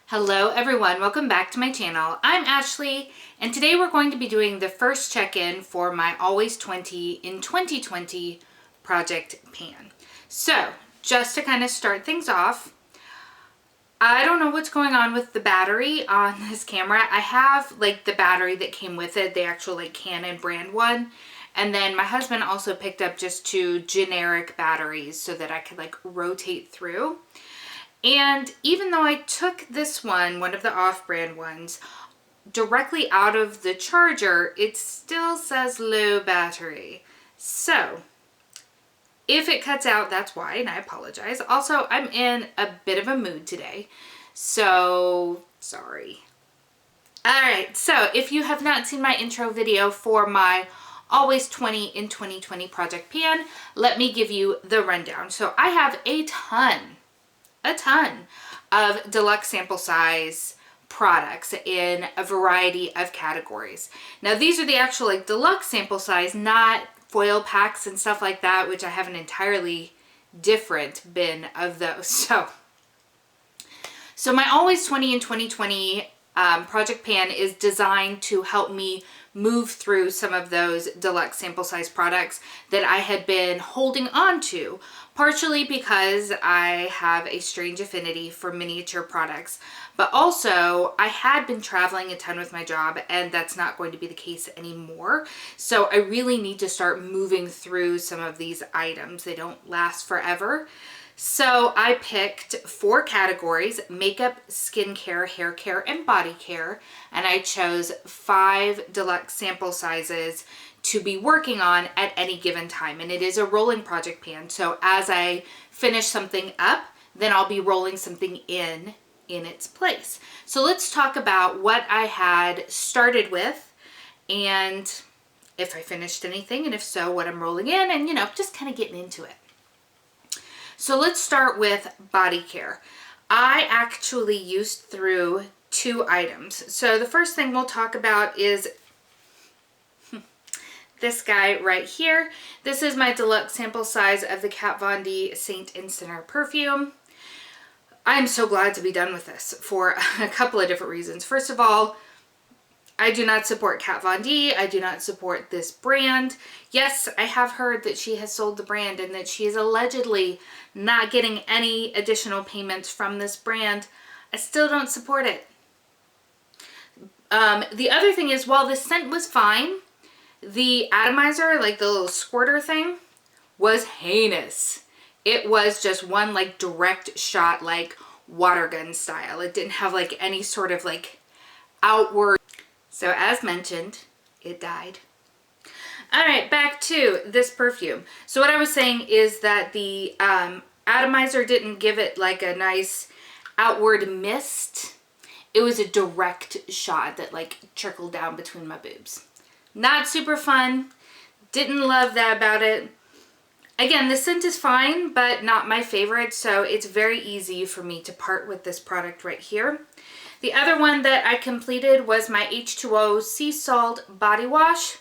Hello everyone, welcome back to my channel. I'm Ashley and today we're going to be doing the first check-in for my Always 20 in 2020 project pan. So just to kind of start things off, I don't know what's going on with the battery on this camera. I have like the battery that came with it, the actual like Canon brand one. And then my husband also picked up just 2 generic batteries so that I could like rotate through. And even though I took this one of the off-brand ones, directly out of the charger, it still says low battery. So if it cuts out, that's why, and I apologize. Also, I'm in a bit of a mood today, so sorry. Alright, so if you have not seen my intro video for my Always 20 in 2020 project pan, let me give you the rundown. So I have a ton of deluxe sample size products in a variety of categories. Now these are the actual like deluxe sample size, not foil packs and stuff like that, which I have an entirely different bin of those. So my Always 20 in 2020 project pan is designed to help me move through some of those deluxe sample size products that I had been holding on to, partially because I have a strange affinity for miniature products, but also I had been traveling a ton with my job and that's not going to be the case anymore. So I really need to start moving through some of these items. They don't last forever. So I picked 4 categories: makeup, skincare, hair care, and body care. And I chose 5 deluxe sample sizes to be working on at any given time. And it is a rolling project pan. So as I finish something up, then I'll be rolling something in its place. So let's talk about what I had started with and if I finished anything, and if so, what I'm rolling in, and just kind of getting into it. So let's start with body care. I actually used through 2 items. So the first thing we'll talk about is this guy right here. This is my deluxe sample size of the Kat Von D Saint and Sinner perfume. I'm so glad to be done with this for a couple of different reasons. First of all, I do not support Kat Von D. I do not support this brand. Yes, I have heard that she has sold the brand and that she is allegedly not getting any additional payments from this brand. I still don't support it. The other thing is, while the scent was fine, the atomizer, like the little squirter thing, was heinous. It was just one like direct shot, like water gun style. It didn't have like any sort of like outward. So as mentioned, it died. All right, back to this perfume. So what I was saying is that the atomizer didn't give it like a nice outward mist. It was a direct shot that like trickled down between my boobs. Not super fun. Didn't love that about it. Again, the scent is fine, but not my favorite, so it's very easy for me to part with this product right here. The other one that I completed was my H2O Sea Salt Body Wash.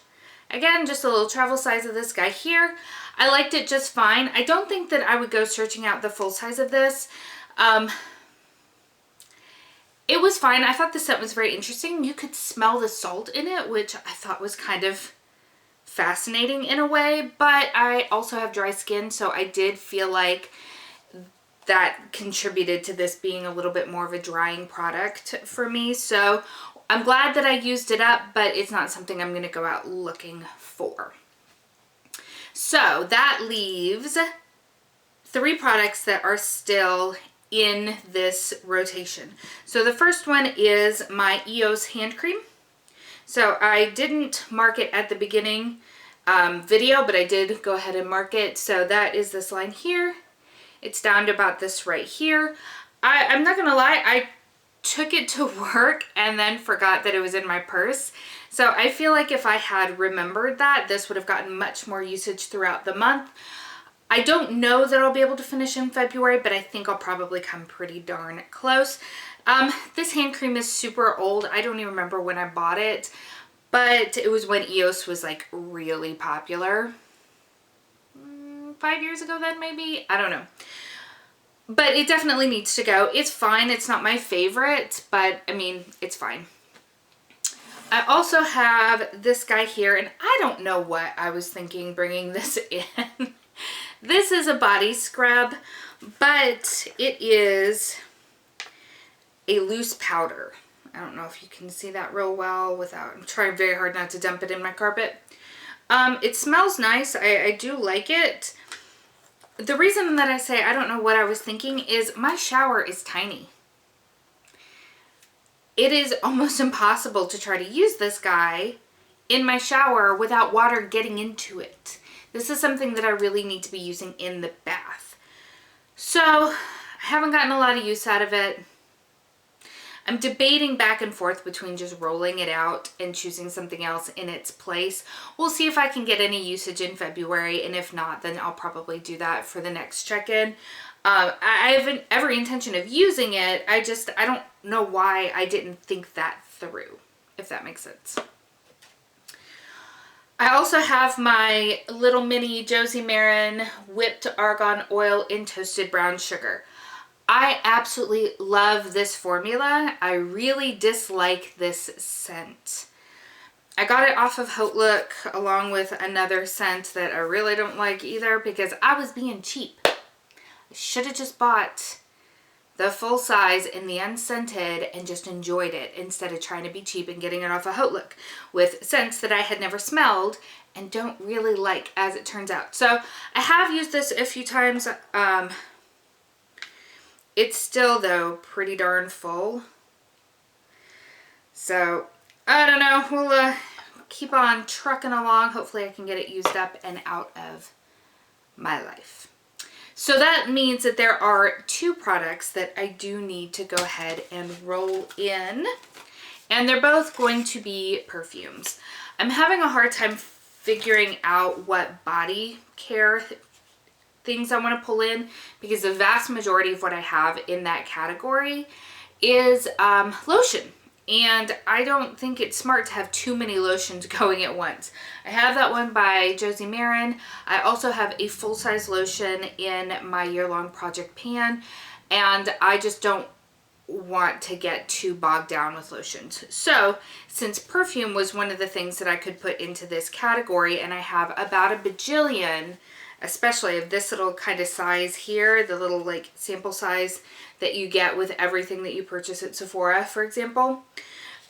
Again, just a little travel size of this guy here. I liked it just fine. I don't think that I would go searching out the full size of this. It was fine. I thought the scent was very interesting. You could smell the salt in it, which I thought was kind of fascinating in a way, but I also have dry skin, so I did feel like that contributed to this being a little bit more of a drying product for me. So I'm glad that I used it up, but it's not something I'm going to go out looking for. So that leaves 3 products that are still in this rotation. So the first one is my EOS hand cream. So I didn't mark it at the beginning video, but I did go ahead and mark it. So that is this line here. It's down to about this right here. I'm not gonna lie, I took it to work and then forgot that it was in my purse. So I feel like if I had remembered that, this would have gotten much more usage throughout the month. I don't know that I'll be able to finish in February, but I think I'll probably come pretty darn close. This hand cream is super old. I don't even remember when I bought it, but it was when EOS was like really popular. 5 years ago then maybe? I don't know. But it definitely needs to go. It's fine. It's not my favorite, but I mean, it's fine. I also have this guy here, and I don't know what I was thinking bringing this in. This is a body scrub, but it is a loose powder. I don't know if you can see that real well without, I'm trying very hard not to dump it in my carpet. It smells nice. I do like it. The reason that I say I don't know what I was thinking is my shower is tiny. It is almost impossible to try to use this guy in my shower without water getting into it. This is something that I really need to be using in the bath. So I haven't gotten a lot of use out of it. I'm debating back and forth between just rolling it out and choosing something else in its place. We'll see if I can get any usage in February, and if not, then I'll probably do that for the next check-in. I have every intention of using it. I don't know why I didn't think that through, if that makes sense. I also have my little mini Josie Maran whipped argan oil in toasted brown sugar. I absolutely love this formula. I really dislike this scent. I got it off of Haute Look along with another scent that I really don't like either because I was being cheap. I should have just bought the full size in the unscented and just enjoyed it instead of trying to be cheap and getting it off of Haute Look with scents that I had never smelled and don't really like, as it turns out. So I have used this a few times. It's still, though, pretty darn full. So, I don't know. We'll keep on trucking along. Hopefully I can get it used up and out of my life. So that means that there are two products that I do need to go ahead and roll in. And they're both going to be perfumes. I'm having a hard time figuring out what body care things I want to pull in because the vast majority of what I have in that category is lotion, and I don't think it's smart to have too many lotions going at once. I have that one by Josie Maran. I also have a full-size lotion in my year-long project pan, and I just don't want to get too bogged down with lotions. So since perfume was one of the things that I could put into this category, and I have about a bajillion, especially of this little kind of size here, the little like sample size that you get with everything that you purchase at Sephora, for example.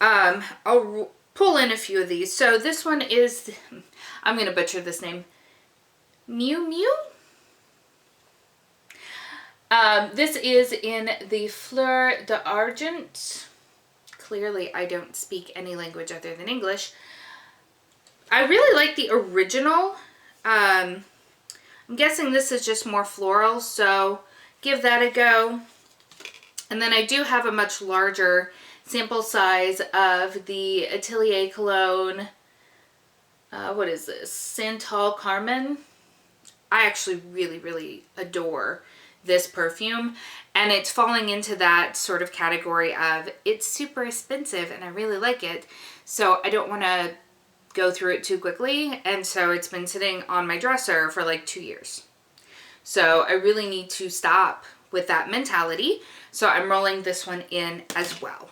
I'll pull in a few of these. So this one is, I'm going to butcher this name, Miu Miu? This is in the Fleur d'Argent. Clearly I don't speak any language other than English. I really like the original. I'm guessing this is just more floral, so give that a go. And then I do have a much larger sample size of the Atelier Cologne, what is this, Santal Carmen. I actually really, really adore this perfume, and it's falling into that sort of category of it's super expensive and I really like it, so I don't want to go through it too quickly, and so it's been sitting on my dresser for like 2 years. So I really need to stop with that mentality, so I'm rolling this one in as well.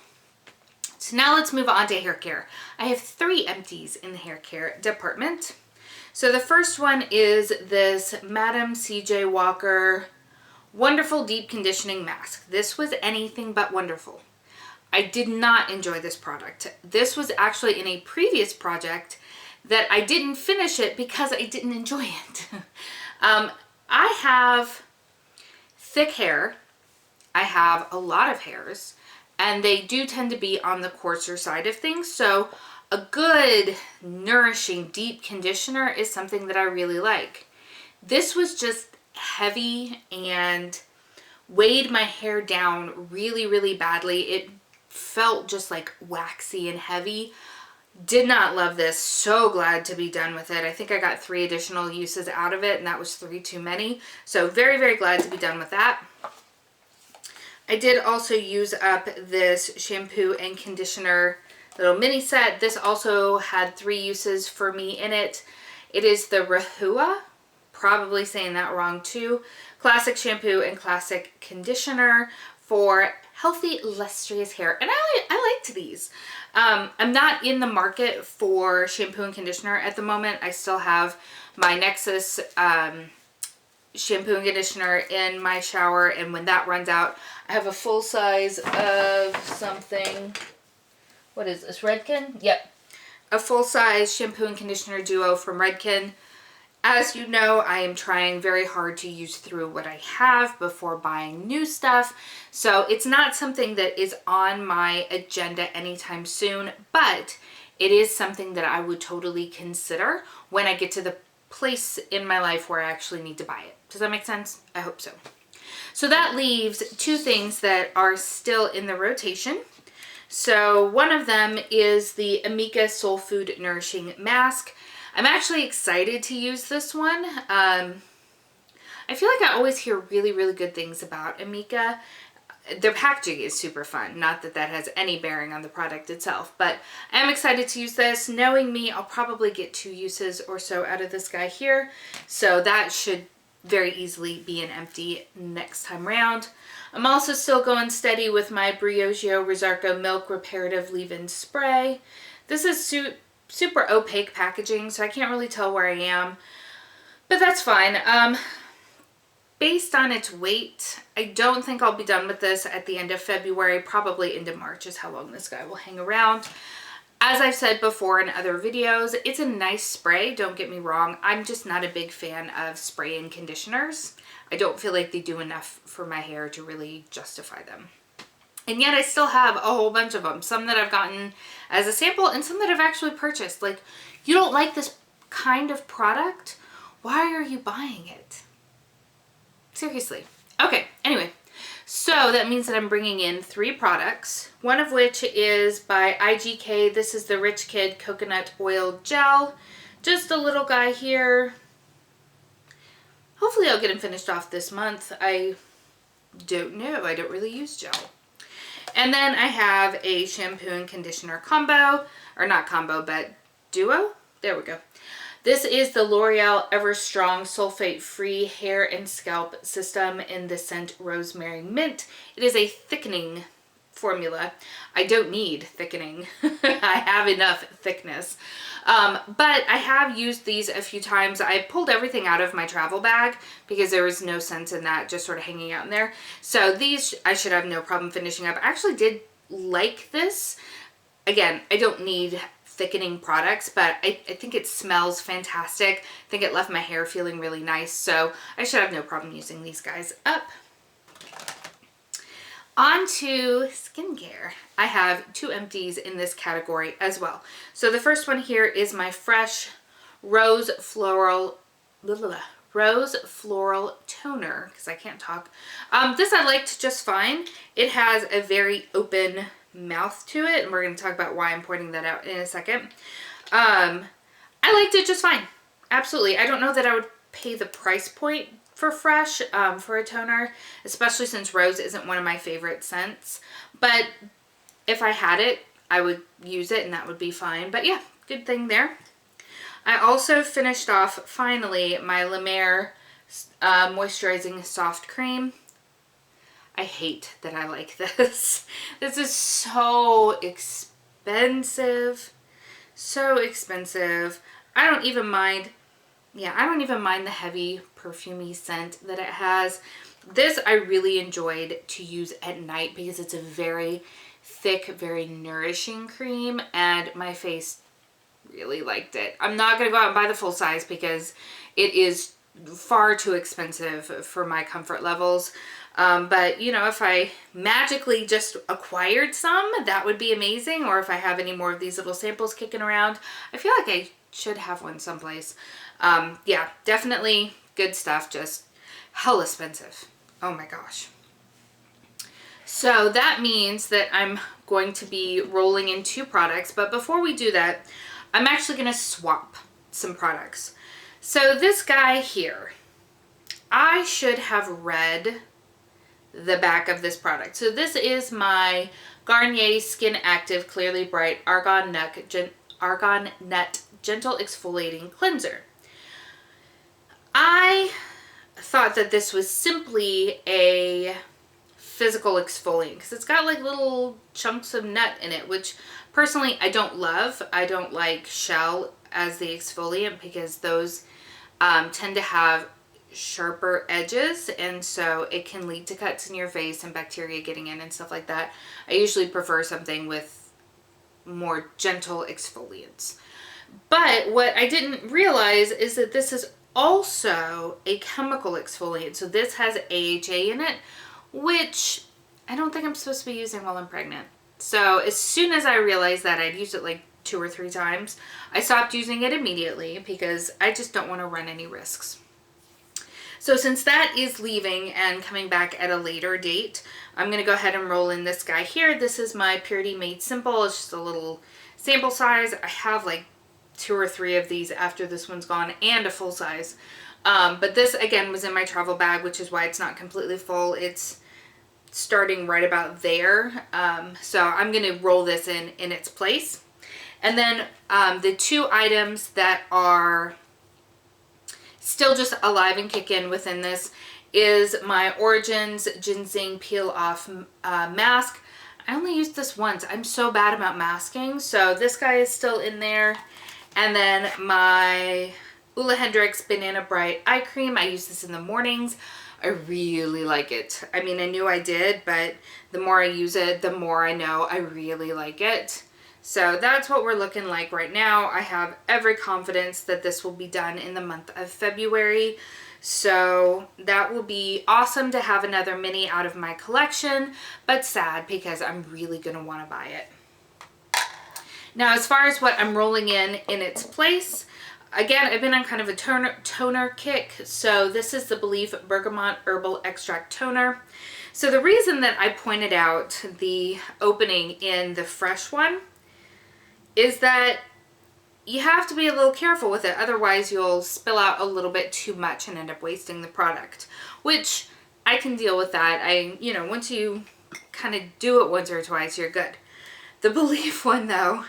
So now let's move on to hair care. I have 3 empties in the hair care department. So the first one is this Madame C.J. Walker Wonderful Deep Conditioning Mask. This was anything but wonderful. I did not enjoy this product. This was actually in a previous project that I didn't finish it because I didn't enjoy it. I have thick hair. I have a lot of hairs, and they do tend to be on the coarser side of things. So a good, nourishing, deep conditioner is something that I really like. This was just heavy and weighed my hair down really, really badly. It felt just like waxy and heavy. Did not love this. So glad to be done with it. I think I got 3 additional uses out of it, and that was 3 too many. So very, very glad to be done with that. I did also use up this shampoo and conditioner little mini set. This also had 3 uses for me in it. It is the Rahua, probably saying that wrong too, classic shampoo and classic conditioner for healthy, lustrous hair. And I liked these. I'm not in the market for shampoo and conditioner at the moment. I still have my Nexus shampoo and conditioner in my shower, and when that runs out, I have a full size of something. What is this, Redken? Yep. A full size shampoo and conditioner duo from Redken. As you know, I am trying very hard to use through what I have before buying new stuff. So it's not something that is on my agenda anytime soon, but it is something that I would totally consider when I get to the place in my life where I actually need to buy it. Does that make sense? I hope so. So that leaves two things that are still in the rotation. So one of them is the Amika Soul Food Nourishing Mask. I'm actually excited to use this one. I feel like I always hear really, really good things about Amika. Their packaging is super fun. Not that that has any bearing on the product itself, but I'm excited to use this. Knowing me, I'll probably get 2 uses or so out of this guy here. So that should very easily be an empty next time round. I'm also still going steady with my Briogeo Rosarco Milk Reparative Leave-In Spray. This is super opaque packaging, so I can't really tell where I am, but that's fine. Based on its weight, I don't think I'll be done with this at the end of February. Probably into March is how long this guy will hang around. As I've said before in other videos, it's a nice spray, don't get me wrong. I'm just not a big fan of spray and conditioners. I don't feel like they do enough for my hair to really justify them. And yet I still have a whole bunch of them. Some that I've gotten as a sample and some that I've actually purchased. Like, you don't like this kind of product? Why are you buying it? Seriously. Okay, anyway. So that means that I'm bringing in 3 products. One of which is by IGK. This is the Rich Kid Coconut Oil Gel. Just a little guy here. Hopefully I'll get him finished off this month. I don't know. I don't really use gel. And then I have a shampoo and conditioner combo, or not combo, but duo. There we go. This is the L'Oreal Ever Strong Sulfate Free Hair and Scalp System in the scent Rosemary Mint. It is a thickening formula. I don't need thickening. I have enough thickness. But I have used these a few times. I pulled everything out of my travel bag because there was no sense in that just sort of hanging out in there. So these I should have no problem finishing up. I actually did like this. Again, I don't need thickening products, but I think it smells fantastic. I think it left my hair feeling really nice. So I should have no problem using these guys up. On to skincare. I have 2 empties in this category as well. So the first one here is my Fresh Rose Floral Toner, because I can't talk. This I liked just fine. It has a very open mouth to it, and we're going to talk about why I'm pointing that out in a second. I liked it just fine. Absolutely. I don't know that I would pay the price point for Fresh for a toner, especially since Rose isn't one of my favorite scents. But if I had it, I would use it and that would be fine. But yeah, good thing there. I also finished off, finally, my La Mer Moisturizing Soft Cream. I hate that I like this. This is so expensive. So expensive. I don't even mind. Yeah, I don't even mind the heavy perfumey scent that it has. This I really enjoyed to use at night because it's a very thick, very nourishing cream, and my face really liked it. I'm not going to go out and buy the full size because it is far too expensive for my comfort levels. But, you know, if I magically just acquired some, that would be amazing. Or if I have any more of these little samples kicking around, I feel like I should have one someplace. Yeah, definitely good stuff, just hell expensive. Oh my gosh. So that means that I'm going to be rolling in 2 products, but before we do that, I'm actually going to swap some products. So this guy here, I should have read the back of this product. So this is my Garnier Skin Active Clearly Bright Argan Nut Gentle Exfoliating Cleanser. I thought that this was simply a physical exfoliant because it's got like little chunks of nut in it, which personally I don't love. I don't like shell as the exfoliant because those tend to have sharper edges, and so it can lead to cuts in your face and bacteria getting in and stuff like that. I usually prefer something with more gentle exfoliants. But what I didn't realize is that this is also a chemical exfoliant. So this has AHA in it, which I don't think I'm supposed to be using while I'm pregnant. So as soon as I realized that, I'd used it like 2 or 3 times. I stopped using it immediately because I just don't want to run any risks. So since that is leaving and coming back at a later date, I'm going to go ahead and roll in this guy here. This is my Purity Made Simple. It's just a little sample size. I have like 2 or 3 of these after this one's gone, and a full size. But this again was in my travel bag, which is why it's not completely full. It's starting right about there. So I'm going to roll this in its place. And then the 2 items that are still just alive and kick in within this is my Origins Ginseng Peel Off mask. I only used this once. I'm so bad about masking. So this guy is still in there. And then my Ole Hendrix Banana Bright Eye Cream. I use this in the mornings. I really like it. I mean, I knew I did, but the more I use it, the more I know I really like it. So that's what we're looking like right now. I have every confidence that this will be done in the month of February. So that will be awesome to have another mini out of my collection, but sad because I'm really going to want to buy it. Now, as far as what I'm rolling in its place, again, I've been on kind of a toner kick. So this is the Believe Bergamot Herbal Extract Toner. So the reason that I pointed out the opening in the fresh one is that you have to be a little careful with it. Otherwise, you'll spill out a little bit too much and end up wasting the product, which I can deal with that. You know, once you kind of do it once or twice, you're good. The Believe one, though,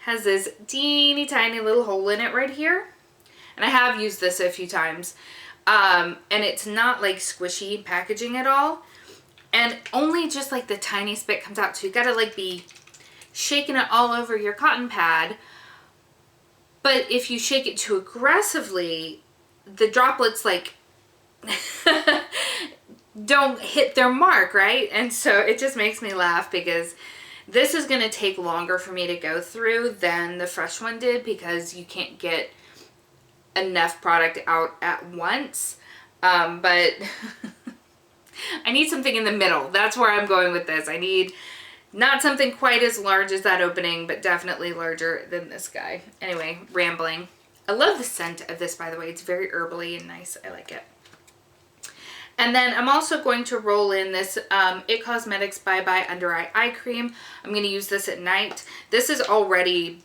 has this teeny tiny little hole in it right here. And I have used this a few times. And it's not like squishy packaging at all. And only just like the tiniest bit comes out. So you gotta like be shaking it all over your cotton pad. But if you shake it too aggressively, the droplets like don't hit their mark, right? And so it just makes me laugh because this is going to take longer for me to go through than the fresh one did because you can't get enough product out at once. But I need something in the middle. That's where I'm going with this. I need not something quite as large as that opening, but definitely larger than this guy. Anyway, rambling. I love the scent of this, by the way. It's very herbally and nice. I like it. And then I'm also going to roll in this It Cosmetics Bye Bye Under Eye Cream. I'm going to use this at night. This is already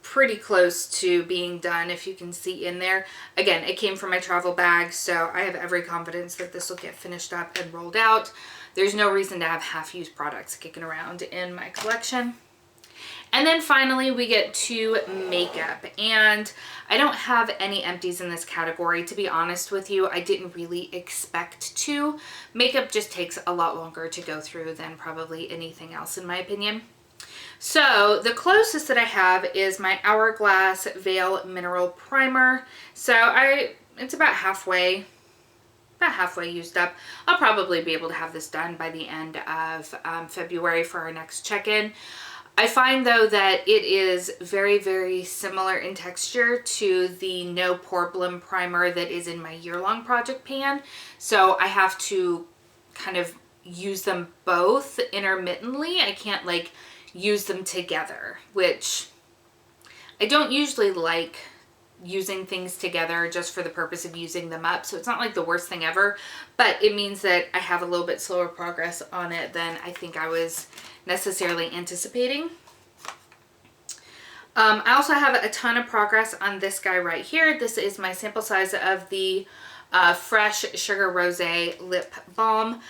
pretty close to being done, if you can see in there. Again, it came from my travel bag, so I have every confidence that this will get finished up and rolled out. There's no reason to have half-used products kicking around in my collection. And then finally we get to makeup, and I don't have any empties in this category. To be honest with you, I didn't really expect to. Makeup just takes a lot longer to go through than probably anything else in my opinion. So the closest that I have is my Hourglass Veil Mineral Primer. So it's about halfway used up. I'll probably be able to have this done by the end of February for our next check-in. I find though that it is very, very similar in texture to the No Problem primer that is in my year-long project pan. So I have to kind of use them both intermittently. I can't like use them together, which I don't usually like using things together just for the purpose of using them up. So it's not like the worst thing ever, but it means that I have a little bit slower progress on it than I think I was necessarily anticipating. I also have a ton of progress on this guy right here. This is my sample size of the Fresh Sugar Rosé Lip Balm.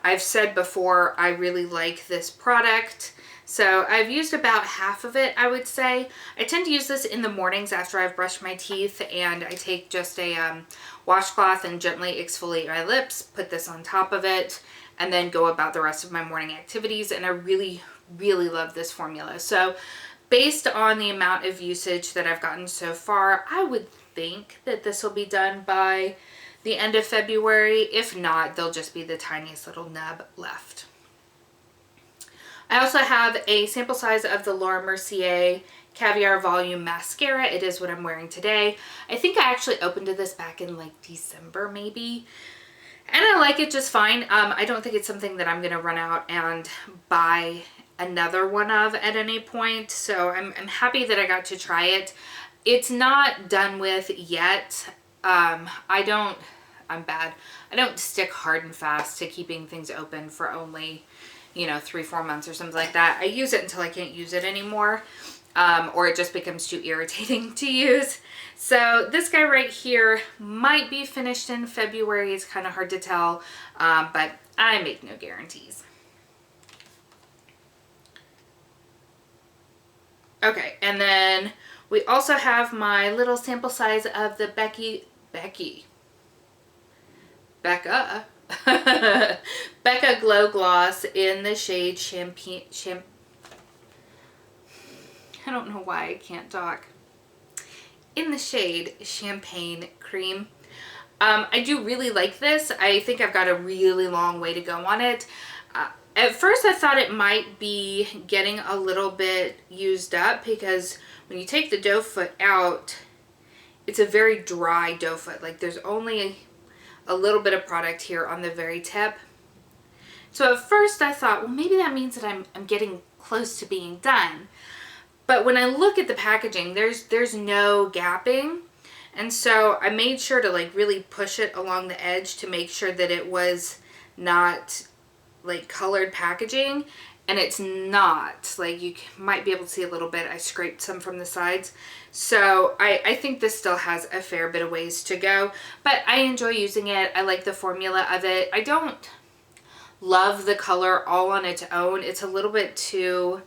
I've said before, I really like this product. So I've used about half of it, I would say. I tend to use this in the mornings after I've brushed my teeth, and I take just a washcloth and gently exfoliate my lips, put this on top of it, and then go about the rest of my morning activities. And I really, really love this formula. So based on the amount of usage that I've gotten so far, I would think that this will be done by the end of February. If not, there'll just be the tiniest little nub left. I also have a sample size of the Mercier Caviar Volume Mascara. It is what I'm wearing today. I think I actually opened this back in like December maybe. And I like it just fine. I don't think it's something that I'm going to run out and buy another one of at any point. So I'm happy that I got to try it. It's not done with yet. I'm bad. I don't stick hard and fast to keeping things open for only, you know, 3-4 months or something like that. I use it until I can't use it anymore, or it just becomes too irritating to use. So this guy right here might be finished in February. It's kind of hard to tell, but I make no guarantees. Okay, and then we also have my little sample size of the Becca Glow Gloss in the shade I don't know why I can't talk. In the shade Champagne Cream. I do really like this. I think I've got a really long way to go on it. At first I thought it might be getting a little bit used up because when you take the doe foot out, it's a very dry doe foot. Like there's only a little bit of product here on the very tip. So at first I thought, well, maybe that means that I'm getting close to being done. But when I look at the packaging, there's no gapping. And so I made sure to like really push it along the edge to make sure that it was not like colored packaging, and it's not. Like you might be able to see a little bit. I scraped some from the sides. So I think this still has a fair bit of ways to go, but I enjoy using it. I like the formula of it. I don't love the color all on its own. It's a little bit too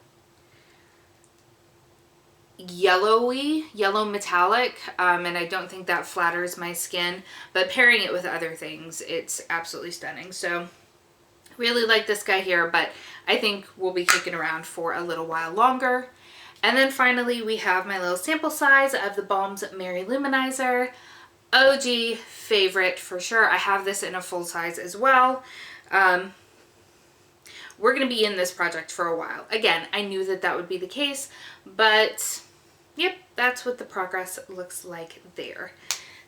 yellowy, yellow metallic, and I don't think that flatters my skin, but pairing it with other things, it's absolutely stunning. So really like this guy here, but I think we'll be kicking around for a little while longer. And then finally we have my little sample size of the Balm's Mary Luminizer. OG favorite for sure. I have this in a full size as well. We're going to be in this project for a while. Again, I knew that that would be the case, but yep, that's what the progress looks like there.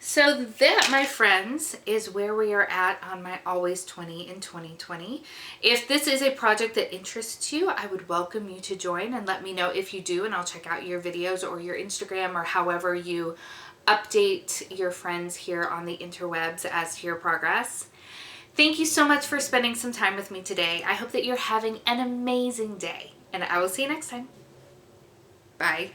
So that, my friends, is where we are at on my Always 20 in 2020. If this is a project that interests you, I would welcome you to join and let me know if you do, and I'll check out your videos or your Instagram or however you update your friends here on the interwebs as to your progress. Thank you so much for spending some time with me today. I hope that you're having an amazing day, and I will see you next time. Bye.